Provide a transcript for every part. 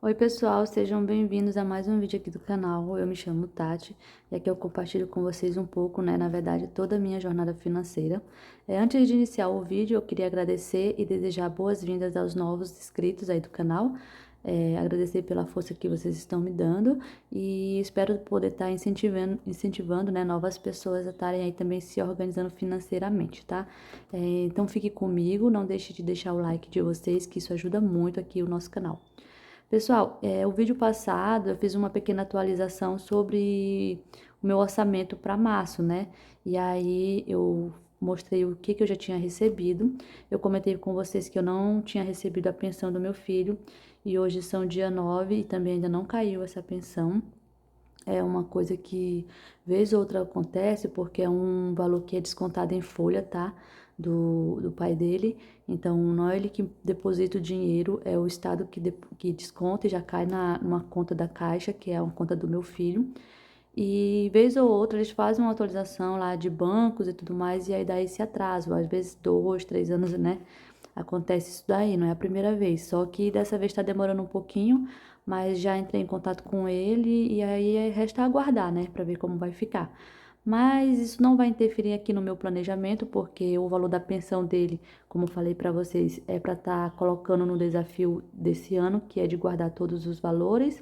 Oi pessoal, sejam bem-vindos a mais um vídeo aqui do canal. Eu me chamo Tati e aqui eu compartilho com vocês um pouco, na verdade, toda a minha jornada financeira. Antes de iniciar o vídeo, eu queria agradecer e desejar boas-vindas aos novos inscritos aí do canal. Agradecer pela força que vocês estão me dando e espero poder estar incentivando, né, novas pessoas a estarem aí também se organizando financeiramente, tá? Então fique comigo, não deixe de deixar o like de vocês, que isso ajuda muito aqui o nosso canal. Pessoal, o vídeo passado eu fiz uma pequena atualização sobre o meu orçamento para março, né? E aí eu mostrei o que eu já tinha recebido. Eu comentei com vocês que eu não tinha recebido a pensão do meu filho e hoje são dia 9 e também ainda não caiu essa pensão. É uma coisa que vez ou outra acontece, porque é um valor que é descontado em folha, tá? Do pai dele. Então, não é ele que deposita o dinheiro, é o Estado que desconta e já cai numa conta da Caixa, que é uma conta do meu filho. E vez ou outra eles fazem uma atualização lá de bancos e tudo mais, e aí dá esse atraso, às vezes 2, 3 anos, né? Acontece isso daí, não é a primeira vez. Só que dessa vez está demorando um pouquinho, mas já entrei em contato com ele e aí resta aguardar, né, para ver como vai ficar. Mas isso não vai interferir aqui no meu planejamento, porque o valor da pensão dele, como eu falei para vocês, é para estar colocando no desafio desse ano, que é de guardar todos os valores,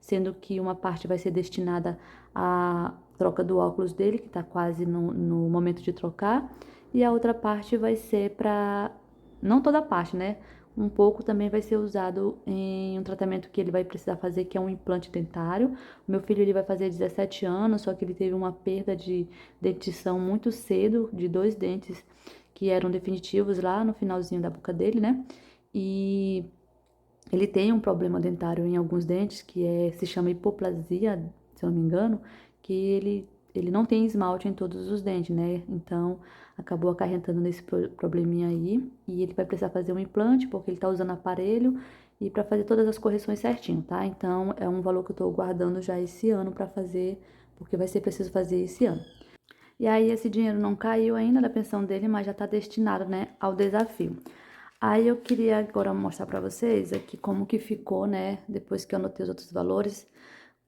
sendo que uma parte vai ser destinada à troca do óculos dele, que está quase no momento de trocar, e a outra parte vai ser para, não toda a parte, né? Um pouco também vai ser usado em um tratamento que ele vai precisar fazer, que é um implante dentário. O meu filho ele vai fazer 17 anos, só que ele teve uma perda de dentição muito cedo, de 2 dentes que eram definitivos lá no finalzinho da boca dele, né? E ele tem um problema dentário em alguns dentes, se chama hipoplasia, se eu não me engano, que ele não tem esmalte em todos os dentes, né? Então, acabou acarretando nesse probleminha aí. E ele vai precisar fazer um implante, porque ele tá usando aparelho e para fazer todas as correções certinho, tá? Então, é um valor que eu tô guardando já esse ano para fazer, porque vai ser preciso fazer esse ano. E aí, esse dinheiro não caiu ainda da pensão dele, mas já tá destinado, né, ao desafio. Aí eu queria agora mostrar para vocês aqui como que ficou, né, depois que eu anotei os outros valores,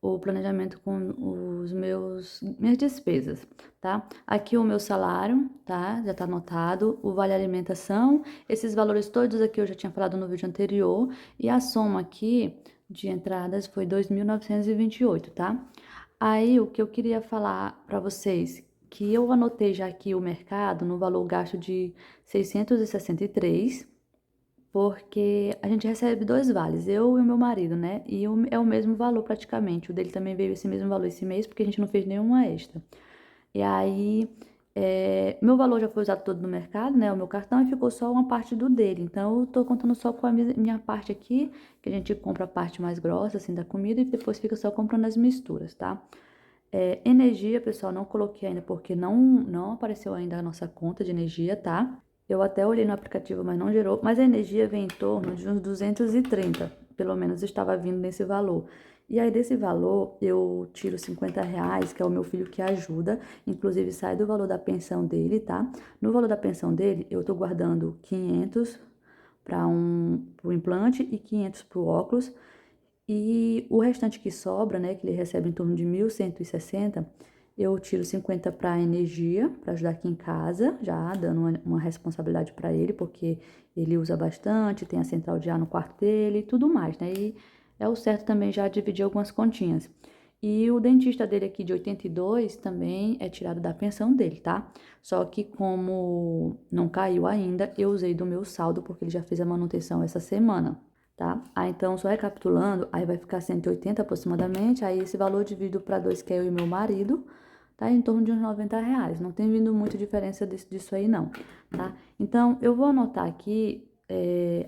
o planejamento com os minhas despesas, tá? Aqui o meu salário, tá? Já tá anotado, o vale alimentação, esses valores todos aqui eu já tinha falado no vídeo anterior, e a soma aqui de entradas foi 2.928, tá? Aí o que eu queria falar para vocês, que eu anotei já aqui o mercado no valor gasto de 663, porque a gente recebe dois vales, eu e o meu marido, né? E é o mesmo valor praticamente. O dele também veio esse mesmo valor esse mês, porque a gente não fez nenhuma extra. E aí, meu valor já foi usado todo no mercado, né? O meu cartão, e ficou só uma parte do dele. Então, eu tô contando só com a minha parte aqui, que a gente compra a parte mais grossa, assim, da comida, e depois fica só comprando as misturas, tá? Energia, pessoal, não coloquei ainda, porque não apareceu ainda a nossa conta de energia, tá? Eu até olhei no aplicativo, mas não gerou. Mas a energia vem em torno de uns 230, pelo menos estava vindo nesse valor. E aí, desse valor, eu tiro R$ 50, que é o meu filho que ajuda. Inclusive, sai do valor da pensão dele, tá? No valor da pensão dele, eu tô guardando 500 para o implante e 500 para o óculos. E o restante que sobra, né, que ele recebe em torno de 1.160, eu tiro 50 para energia, para ajudar aqui em casa, já dando uma responsabilidade para ele, porque ele usa bastante, tem a central de ar no quarto dele e tudo mais, né? E é o certo também já dividir algumas continhas. E o dentista dele aqui de 82 também é tirado da pensão dele, tá? Só que como não caiu ainda, eu usei do meu saldo, porque ele já fez a manutenção essa semana, tá? Aí, então, só recapitulando, aí vai ficar 180 aproximadamente, aí esse valor dividido para dois, que é eu e meu marido, tá em torno de uns R$ 90. Não tem vindo muita diferença disso aí, não, tá? Então, eu vou anotar aqui,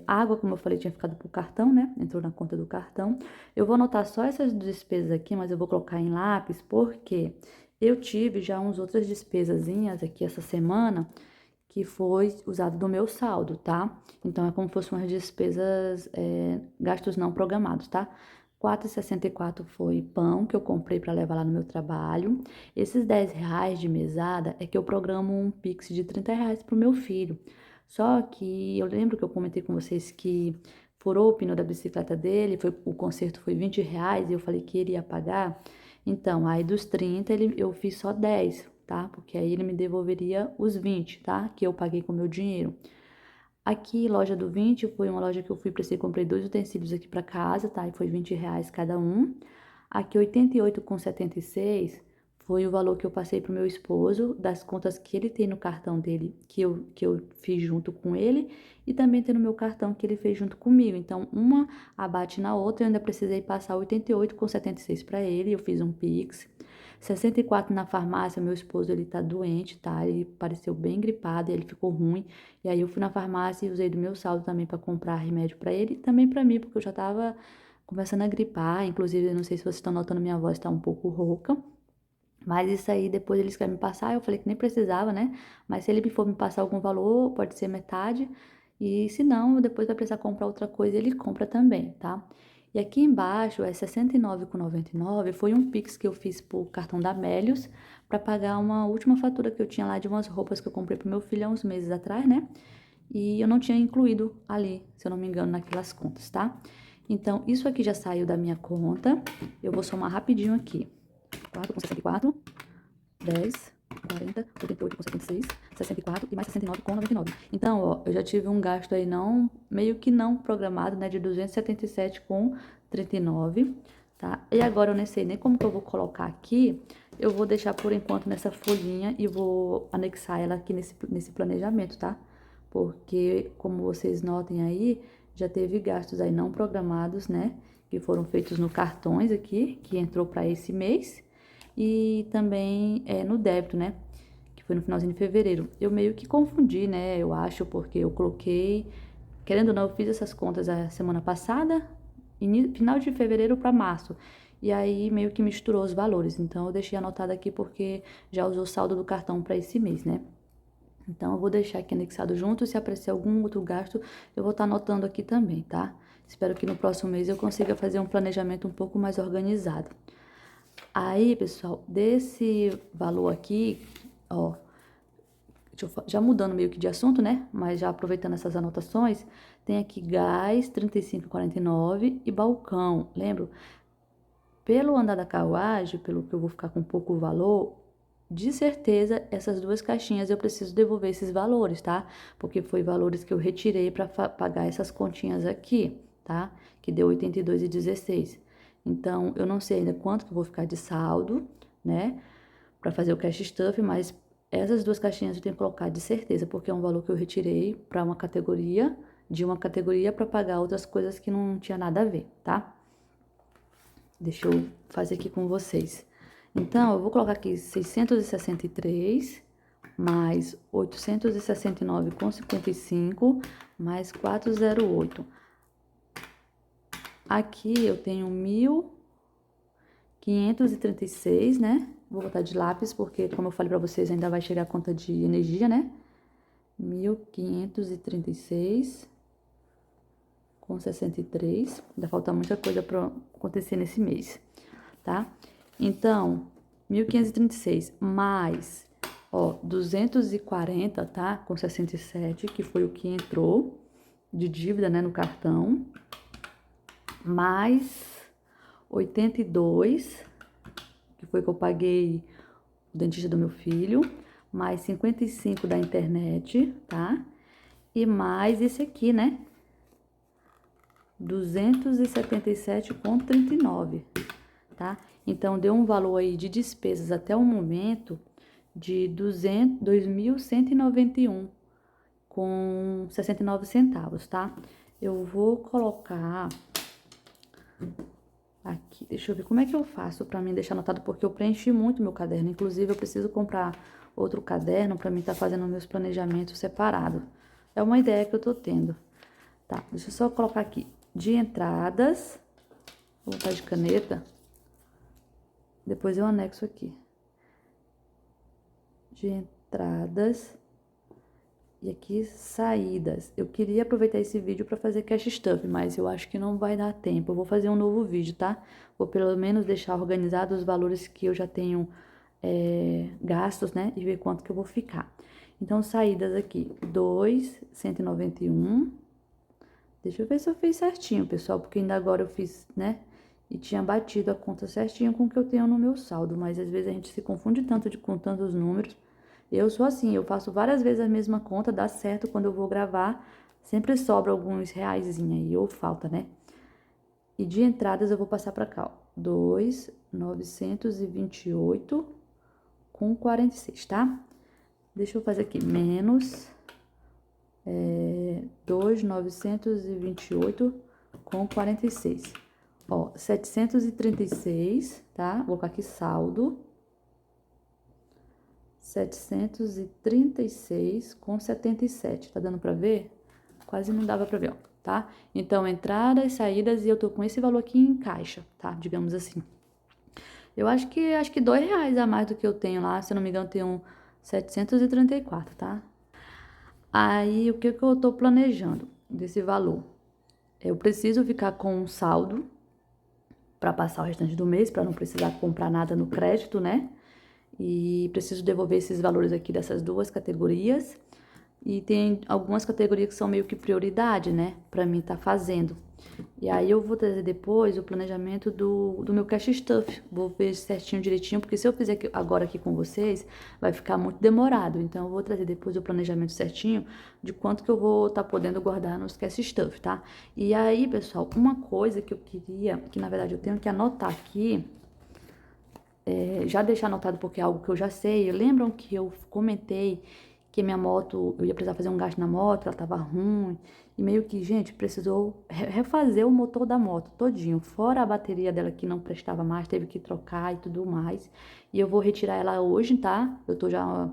água, como eu falei, tinha ficado pro cartão, né? Entrou na conta do cartão. Eu vou anotar só essas despesas aqui, mas eu vou colocar em lápis, porque eu tive já uns outras despesazinhas aqui essa semana, que foi usado do meu saldo, tá? Então, é como se fossem umas despesas, gastos não programados, tá? 4,64 foi pão que eu comprei para levar lá no meu trabalho. Esses R$ 10 de mesada é que eu programo um Pix de R$ 30 pro meu filho. Só que eu lembro que eu comentei com vocês que furou o pneu da bicicleta dele, o conserto foi R$ 20 e eu falei que ele ia pagar. Então, aí dos 30 eu fiz só 10, tá? Porque aí ele me devolveria os 20, tá? Que eu paguei com o meu dinheiro. Aqui, loja do 20, foi uma loja que eu fui, precisei, comprei 2 utensílios aqui para casa, tá? E foi R$ 20 cada um. Aqui, 88,76 foi o valor que eu passei pro meu esposo, das contas que ele tem no cartão dele, que eu fiz junto com ele, e também tem no meu cartão que ele fez junto comigo. Então, uma abate na outra, eu ainda precisei passar 88,76 para ele, eu fiz um Pix. 64 na farmácia, meu esposo, ele tá doente, tá? Ele pareceu bem gripado, e ele ficou ruim. E aí eu fui na farmácia e usei do meu saldo também para comprar remédio para ele e também para mim, porque eu já tava começando a gripar. Inclusive, eu não sei se vocês estão notando, minha voz tá um pouco rouca. Mas isso aí, depois eles querem me passar, eu falei que nem precisava, né? Mas se ele for me passar algum valor, pode ser metade. E se não, depois vai precisar comprar outra coisa, ele compra também, tá? E aqui embaixo é R$ 69,99, foi um Pix que eu fiz por cartão da Melios para pagar uma última fatura que eu tinha lá de umas roupas que eu comprei pro meu filho há uns meses atrás, né? E eu não tinha incluído ali, se eu não me engano, naquelas contas, tá? Então, isso aqui já saiu da minha conta. Eu vou somar rapidinho aqui. 4,64, 10, 40, 88,76, 64 e mais 69,99. Então, ó, eu já tive um gasto aí meio que não programado, né, de 277,39, tá? E agora eu nem sei nem como que eu vou colocar aqui. Eu vou deixar por enquanto nessa folhinha e vou anexar ela aqui nesse planejamento, tá? Porque, como vocês notem aí, já teve gastos aí não programados, né? Que foram feitos no cartões aqui, que entrou para esse mês. E também no débito, né? Que foi no finalzinho de fevereiro. Eu meio que confundi, né? Eu acho, porque eu coloquei... Querendo ou não, eu fiz essas contas a semana passada, final de fevereiro para março. E aí meio que misturou os valores. Então eu deixei anotado aqui porque já usou o saldo do cartão para esse mês, né? Então eu vou deixar aqui anexado junto. Se aparecer algum outro gasto, eu vou estar anotando aqui também, tá? Espero que no próximo mês eu consiga fazer um planejamento um pouco mais organizado. Aí, pessoal, desse valor aqui, ó, já mudando meio que de assunto, né? Mas já aproveitando essas anotações, tem aqui gás 35,49 e balcão. Lembro? Pelo andar da carruagem, pelo que eu vou ficar com pouco valor, de certeza essas duas caixinhas eu preciso devolver esses valores, tá? Porque foi valores que eu retirei para pagar essas continhas aqui, tá? Que deu 82,16. Então, eu não sei ainda quanto que eu vou ficar de saldo, né? Para fazer o cash stuff, mas essas duas caixinhas eu tenho que colocar de certeza, porque é um valor que eu retirei para uma categoria, de uma categoria para pagar outras coisas que não tinha nada a ver, tá? Deixa eu fazer aqui com vocês. Então, eu vou colocar aqui 663 mais 869,55 mais 408. Aqui eu tenho 1.536, né? Vou botar de lápis porque, como eu falei pra vocês, ainda vai chegar a conta de energia, né? 1.536,63. Ainda falta muita coisa pra acontecer nesse mês, tá? Então, 1.536 mais, ó, 240, tá? Com 67, que foi o que entrou de dívida, né, no cartão. Mais 82, que foi que eu paguei o dentista do meu filho. Mais 55 da internet, tá? E mais esse aqui, né? 277,39, tá? Então, deu um valor aí de despesas até o momento de 2.191 com 69 centavos, tá? Eu vou colocar aqui, deixa eu ver como é que eu faço pra mim deixar anotado, porque eu preenchi muito meu caderno. Inclusive, eu preciso comprar outro caderno pra mim estar fazendo meus planejamentos separados. É uma ideia que eu tô tendo. Tá, deixa eu só colocar aqui. De entradas, vou botar de caneta. Depois eu anexo aqui. De entradas. E aqui, saídas. Eu queria aproveitar esse vídeo para fazer cash stuff, mas eu acho que não vai dar tempo. Eu vou fazer um novo vídeo, tá? Vou pelo menos deixar organizado os valores que eu já tenho gastos, né? E ver quanto que eu vou ficar. Então, saídas aqui, 2.191, Deixa eu ver se eu fiz certinho, pessoal, porque ainda agora eu fiz, né? E tinha batido a conta certinho com o que eu tenho no meu saldo, mas às vezes a gente se confunde tanto com tantos números. Eu sou assim, eu faço várias vezes a mesma conta, dá certo quando eu vou gravar, sempre sobra alguns reaisinho aí, ou falta, né? E de entradas eu vou passar para cá, ó, 2.928 com 46, tá? Deixa eu fazer aqui, menos 2.928 com 46. Ó, 736, tá? Vou colocar aqui saldo. 736 com 77. Tá dando pra ver? Quase não dava pra ver, ó, tá? Então, entradas, saídas, e eu tô com esse valor aqui em caixa, tá? Digamos assim. Eu acho que R$ 2 a mais do que eu tenho lá, se eu não me engano, tem um 734, tá? Aí, o que que eu tô planejando desse valor? Eu preciso ficar com um saldo para passar o restante do mês, para não precisar comprar nada no crédito, né? E preciso devolver esses valores aqui dessas duas categorias. E tem algumas categorias que são meio que prioridade, né? Para mim tá fazendo. E aí eu vou trazer depois o planejamento do meu cash stuff. Vou ver certinho, direitinho, porque se eu fizer agora aqui com vocês, vai ficar muito demorado. Então eu vou trazer depois o planejamento certinho de quanto que eu vou estar podendo guardar nos cash stuff, tá? E aí, pessoal, uma coisa que eu queria, que na verdade eu tenho que anotar aqui, já deixar anotado porque é algo que eu já sei. Lembram que eu comentei que minha moto, eu ia precisar fazer um gasto na moto, ela tava ruim, e meio que, gente, precisou refazer o motor da moto todinho, fora a bateria dela que não prestava mais, teve que trocar e tudo mais. E eu vou retirar ela hoje, tá? Eu tô já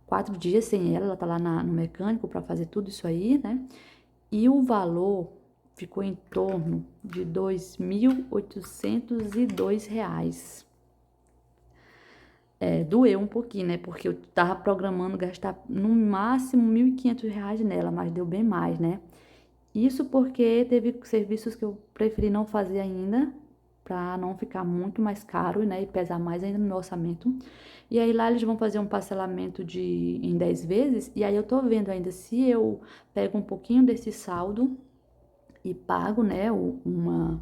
4 dias sem ela tá lá no mecânico para fazer tudo isso aí, né? E o valor ficou em torno de R$ 2.802. Doeu um pouquinho, né? Porque eu tava programando gastar no máximo R$ 1.500 nela, mas deu bem mais, né? Isso porque teve serviços que eu preferi não fazer ainda, pra não ficar muito mais caro, né? E pesar mais ainda no meu orçamento. E aí lá eles vão fazer um parcelamento em 10 vezes, e aí eu tô vendo ainda se eu pego um pouquinho desse saldo e pago, né? Uma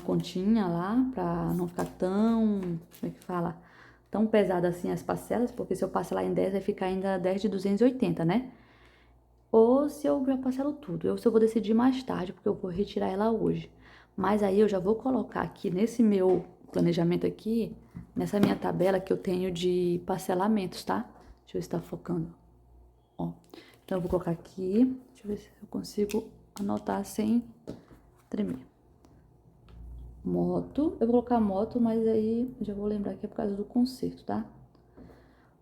continha lá, pra não ficar tão, como é que fala? Tão pesada assim as parcelas, porque se eu parcelar em 10 vai ficar ainda 10 de 280, né? Ou se eu já parcelo tudo. Eu vou decidir mais tarde, porque eu vou retirar ela hoje. Mas aí eu já vou colocar aqui nesse meu planejamento aqui, nessa minha tabela que eu tenho de parcelamentos, tá? Deixa eu ver se tá focando. Ó. Então eu vou colocar aqui, deixa eu ver se eu consigo anotar sem tremer. Moto, eu vou colocar moto, mas aí eu já vou lembrar que é por causa do conserto, tá?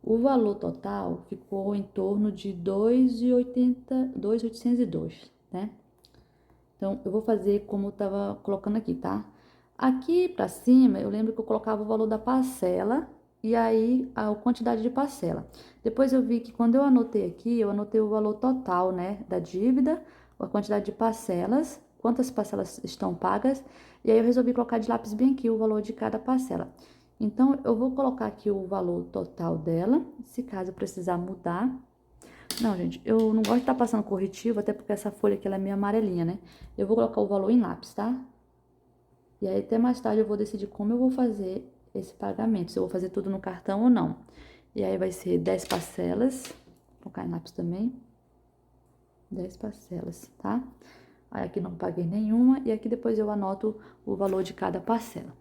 O valor total ficou em torno de 2.802, né? Então, eu vou fazer como eu tava colocando aqui, tá? Aqui pra cima, eu lembro que eu colocava o valor da parcela e aí a quantidade de parcela. Depois eu vi que quando eu anotei aqui, eu anotei o valor total, né, da dívida, a quantidade de parcelas, quantas parcelas estão pagas, e aí eu resolvi colocar de lápis bem aqui o valor de cada parcela. Então, eu vou colocar aqui o valor total dela, se caso precisar mudar. Não, gente, eu não gosto de estar passando corretivo, até porque essa folha aqui ela é meio amarelinha, né? Eu vou colocar o valor em lápis, tá? E aí, até mais tarde, eu vou decidir como eu vou fazer esse pagamento, se eu vou fazer tudo no cartão ou não. E aí, vai ser 10 parcelas, vou colocar em lápis também. 10 parcelas, tá? Aí, aqui não paguei nenhuma, e aqui depois eu anoto o valor de cada parcela.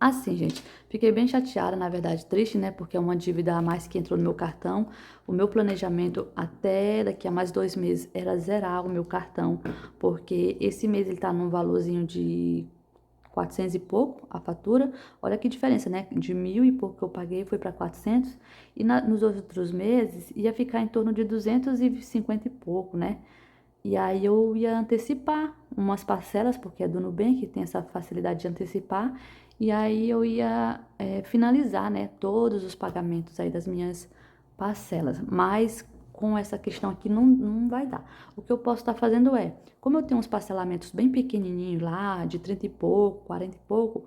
Assim, gente, fiquei bem chateada, na verdade, triste, né? Porque é uma dívida a mais que entrou no meu cartão. O meu planejamento até daqui a mais 2 meses era zerar o meu cartão, porque esse mês ele tá num valorzinho de 400 e pouco a fatura. Olha que diferença, né? De 1.000 e pouco que eu paguei foi para 400, e nos outros meses ia ficar em torno de 250 e pouco, né? E aí eu ia antecipar umas parcelas, porque é do Nubank que tem essa facilidade de antecipar, e aí eu ia finalizar, né, todos os pagamentos aí das minhas parcelas. Mas com essa questão aqui não vai dar. O que eu posso estar fazendo como eu tenho uns parcelamentos bem pequenininhos lá, de 30 e pouco, 40 e pouco,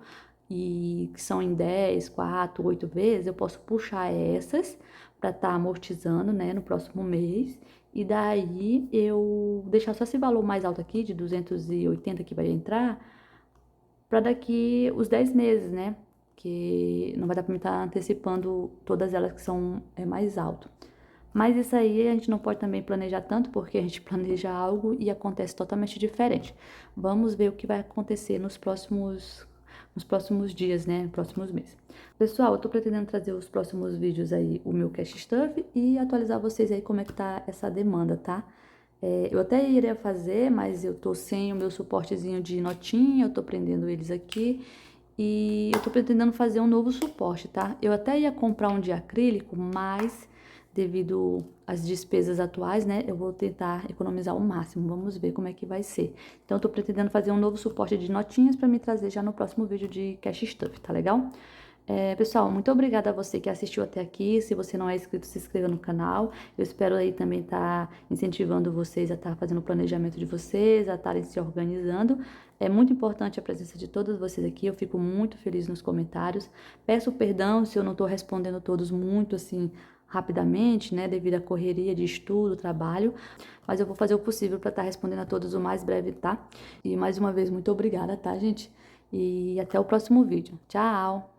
e que são em 10, 4, 8 vezes, eu posso puxar essas para estar amortizando, né, no próximo mês, E daí eu deixar só esse valor mais alto aqui, de 280 que vai entrar, para daqui os 10 meses, né? Que não vai dar para mim estar antecipando todas elas que são mais alto. Mas isso aí a gente não pode também planejar tanto, porque a gente planeja algo e acontece totalmente diferente. Vamos ver o que vai acontecer nos próximos dias, né? Próximos meses. Pessoal, eu tô pretendendo trazer os próximos vídeos aí, o meu cash stuff, e atualizar vocês aí como é que tá essa demanda, tá? Eu até iria fazer, mas eu tô sem o meu suportezinho de notinha, eu tô prendendo eles aqui. E eu tô pretendendo fazer um novo suporte, tá? Eu até ia comprar um de acrílico, mas devido às despesas atuais, né, eu vou tentar economizar o máximo. Vamos ver como é que vai ser. Então, eu tô pretendendo fazer um novo suporte de notinhas para me trazer já no próximo vídeo de Cash Stuff, tá legal? Pessoal, muito obrigada a você que assistiu até aqui. Se você não é inscrito, se inscreva no canal. Eu espero aí também estar incentivando vocês a estar fazendo o planejamento de vocês, a estarem se organizando. É muito importante a presença de todos vocês aqui. Eu fico muito feliz nos comentários. Peço perdão se eu não estou respondendo todos muito assim rapidamente, né, devido à correria de estudo, trabalho, mas eu vou fazer o possível para estar respondendo a todos o mais breve, tá? E mais uma vez, muito obrigada, tá, gente? E até o próximo vídeo. Tchau!